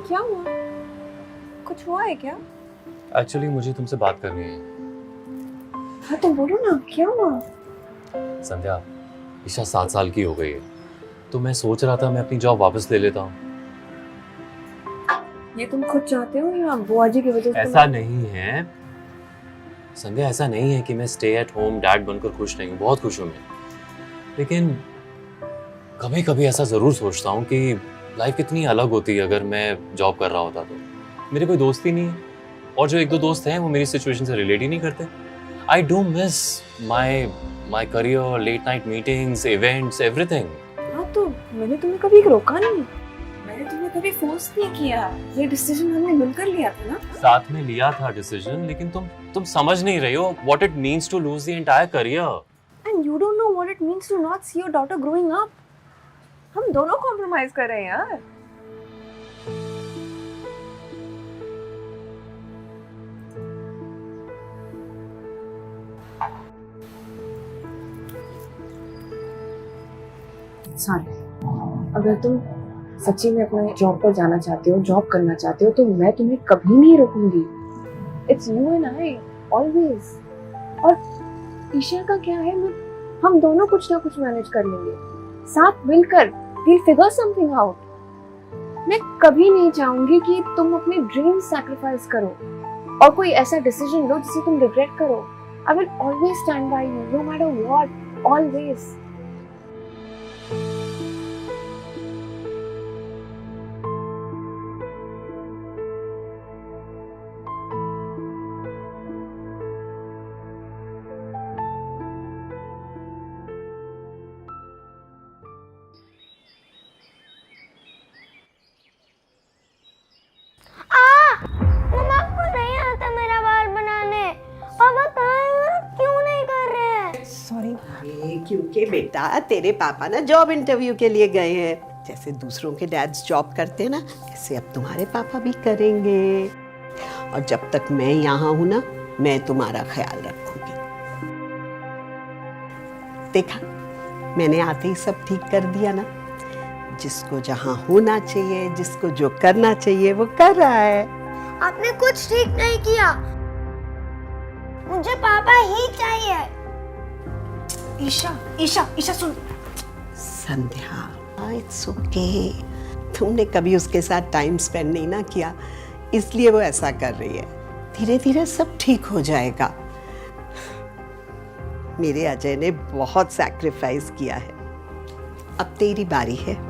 क्या हुआ? कुछ हुआ है क्या? एक्चुअली मुझे तुमसे बात करनी है। हाँ तो बोलो ना, क्या हुआ? संध्या, ईशा 7 साल की हो गई है, तो मैं सोच रहा था मैं अपनी जॉब वापस ले लेता हूँ। ये तुम खुद चाहते हो या बुआ जी की वजह से? ऐसा नहीं है संध्या, ऐसा नहीं है कि मैं स्टे एट होम डैड बनकर खुश नहीं हूँ, बहुत खुश हूँ मैं। लेकिन कभी कभी ऐसा जरूर सोचता हूँ कि लाइफ कितनी अलग होती है अगर मैं जॉब कर रहा होता तो। मेरे कोई दोस्त ही नहीं है, और जो एक दो दोस्त हैं वो मेरी सिचुएशन से रिलेट ही नहीं करते। I do miss my my career, late night meetings, events, everything. हाँ तो मैंने तुम्हें कभी रोका नहीं, मैंने तुम्हें कभी फोर्स नहीं किया। ये डिसीजन हमने मिलकर लिया था ना। साथ में लिया था डिसीजन, लेकिन तुम समझ नहीं रही हो what it means to lose the entire career. And you don't know what it means to not see your daughter growing up. हम दोनों कॉम्प्रोमाइज कर रहे हैं यार। सॉरी, अगर तुम सच्ची में अपने जॉब पर जाना चाहते हो, जॉब करना चाहते हो, तो मैं तुम्हें कभी नहीं रोकूंगी। It's you and I always. और ईशा का क्या है, हम दोनों कुछ ना कुछ मैनेज कर लेंगे, साथ मिलकर we'll figure something out। मैं कभी नहीं चाहूंगी कि तुम अपने ड्रीम सैक्रिफाइस करो और कोई ऐसा डिसीजन लो जिसे तुम रिग्रेट करो। I will always stand by you, no matter what, always. मम्मा को नहीं आता मेरा बाल बनाने और बताएं क्यों नहीं कर रहे हैं। सॉरी। क्योंकि बेटा तेरे पापा ना जॉब इंटरव्यू के लिए गए हैं। जैसे दूसरों के डैड्स जॉब करते हैं ना, ऐसे अब तुम्हारे पापा भी करेंगे। और जब तक मैं यहाँ हूँ ना, मैं तुम्हारा ख्याल रखूंगी। देखा, मैंने आते ही सब ठीक कर दिया ना। जिसको जहाँ होना चाहिए, जिसको जो करना चाहिए वो कर रहा है। आपने कुछ ठीक नहीं किया, मुझे पापा ही चाहिए। ईशा ईशा ईशा सुन। संध्या, इट्स ओके। तुमने कभी उसके साथ टाइम स्पेंड नहीं ना किया, इसलिए वो ऐसा कर रही है। धीरे धीरे सब ठीक हो जाएगा। मेरे अजय ने बहुत सैक्रिफाइस किया है, अब तेरी बारी है।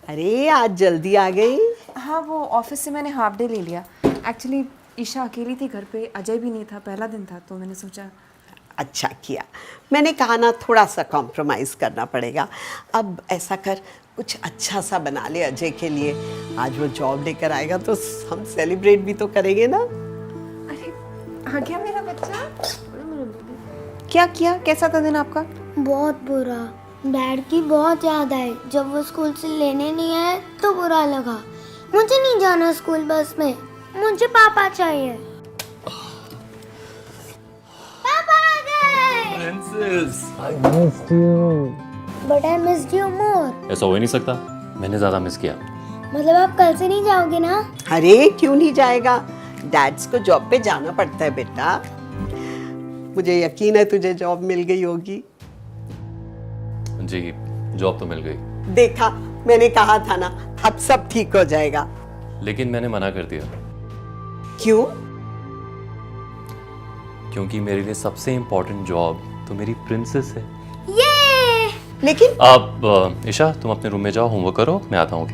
अरे आज जल्दी आ गई। हाँ, वो ऑफिस से मैंने हाफ डे ले लिया। एक्चुअली ईशा अकेली थी घर पे, अजय भी नहीं था, पहला दिन था, तो मैंने सोचा। अच्छा किया। मैंने कहा ना थोड़ा सा कॉम्प्रोमाइज करना पड़ेगा। अब ऐसा कर, कुछ अच्छा सा बना ले अजय के लिए। आज वो जॉब लेकर आएगा तो हम सेलिब्रेट भी तो करेंगे ना। अरे आ गया मेरा बच्चा। क्या किया, कैसा था दिन आपका? बहुत बुरा, डैड की बहुत याद आई। जब वो स्कूल से लेने नहीं आए तो बुरा लगा। मुझे नहीं जाना स्कूल बस में, मुझे पापा चाहिए। पापा आ गए। Princess, I missed you. But I missed you more. ऐसा हो ही नहीं सकता, मैंने ज्यादा मिस किया। मतलब आप कल से नहीं जाओगे ना? अरे क्यों नहीं जाएगा, डैड्स को जॉब पे जाना पड़ता है बेटा। मुझे यकीन है तुझे जॉब मिल गई होगी। जी, जॉब तो मिल गई। देखा, मैंने कहा था ना, अब सब ठीक हो जाएगा। लेकिन मैंने मना कर दिया। क्यों? क्योंकि मेरे लिए सबसे इम्पोर्टेंट जॉब तो मेरी प्रिंसेस है। ये लेकिन अब ईशा, तुम अपने रूम में जाओ, होमवर्क करो, मैं आता हूँ।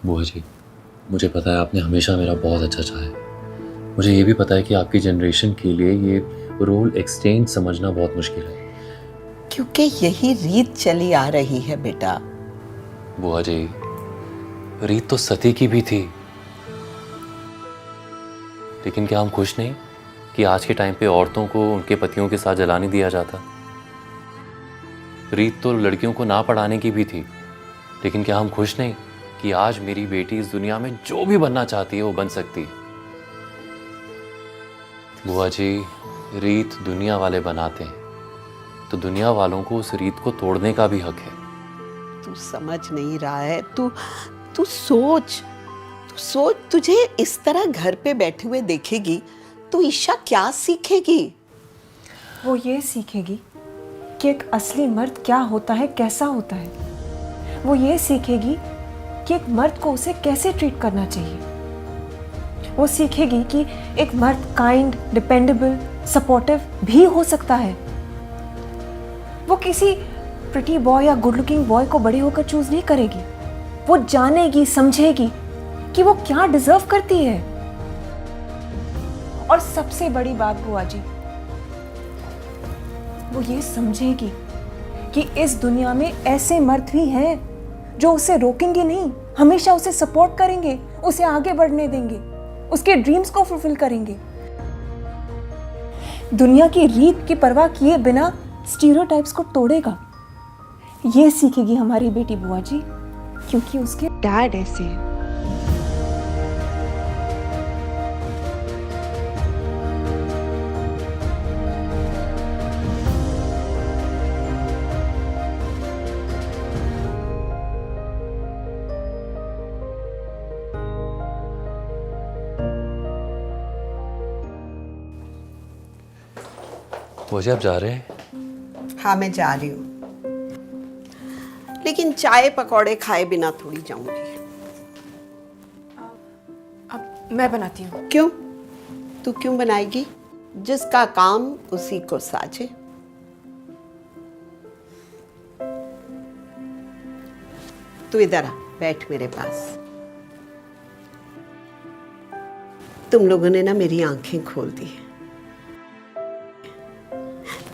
बुआ जी, मुझे पता है आपने हमेशा मेरा बहुत अच्छा चाहा है। मुझे ये भी पता है कि आपकी जनरेशन के लिए ये रोल एक्सचेंज समझना बहुत मुश्किल है। क्योंकि यही रीत चली आ रही है बेटा। बुआ जी, रीत तो सती की भी थी, लेकिन क्या हम खुश नहीं कि आज के टाइम पे औरतों को उनके पतियों के साथ जला नहीं दिया जाता। रीत तो लड़कियों को ना पढ़ाने की भी थी, लेकिन क्या हम खुश नहीं कि आज मेरी बेटी इस दुनिया में जो भी बनना चाहती है वो बन सकती है। बुआ जी, रीत दुनिया वाले बनाते हैं, तो दुनिया वालों को उस रीत को तोड़ने का भी हक है। तू समझ नहीं रहा है। तू तू सोच, तुझे इस तरह घर पे बैठे हुए देखेगी तो ईशा क्या सीखेगी? वो ये सीखेगी कि एक असली मर्द क्या होता है, कैसा होता है। वो ये सीखेगी कि एक मर्द को उसे कैसे ट्रीट करना चाहिए। वो सीखेगी कि एक मर्द काइंड, डिपेंडेबल, सपोर्टिव भी हो सकता है। वो किसी प्रिटी बॉय या गुड लुकिंग बॉय को बड़े होकर चूज नहीं करेगी। वो जानेगी, समझेगी कि वो क्या डिजर्व करती है। और सबसे बड़ी बात बुआ जी, वो ये समझेगी कि इस दुनिया में ऐसे मर्द भी हैं जो उसे रोकेंगे नहीं, हमेशा उसे सपोर्ट करेंगे, उसे आगे बढ़ने देंगे, उसके ड्रीम्स को फुलफिल करेंगे, दुनिया की रीत की परवाह किए बिना स्टीरियोटाइप्स को तोड़ेगा। ये सीखेगी हमारी बेटी बुआ जी, क्योंकि उसके डैड ऐसे हैं। मुझे अब जा रहे हैं? हाँ, मैं जा रही हूँ, लेकिन चाय पकौड़े खाए बिना थोड़ी जाऊंगी। अब मैं बनाती हूँ। क्यों? तू क्यों बनाएगी? जिसका काम उसी को साझे। तू इधर आ, बैठ मेरे पास। तुम लोगों ने ना मेरी आंखें खोल दी।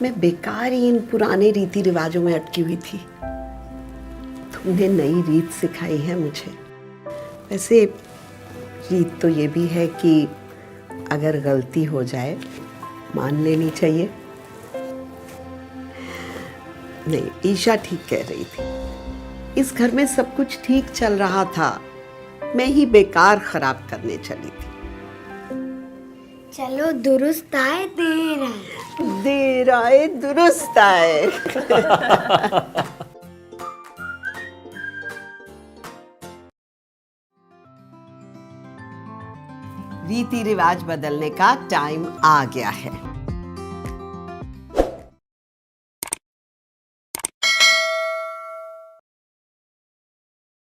मैं बेकार ही इन पुराने रीति रिवाजों में अटकी हुई थी। तुमने नई रीत सिखाई है मुझे। वैसे रीत तो ये भी है कि अगर गलती हो जाए मान लेनी चाहिए। नहीं, ईशा ठीक कह रही थी। इस घर में सब कुछ ठीक चल रहा था, मैं ही बेकार खराब करने चली थी। चलो दुरुस्त आए, देर आए दुरुस्त आए। रीति रिवाज बदलने का टाइम आ गया है।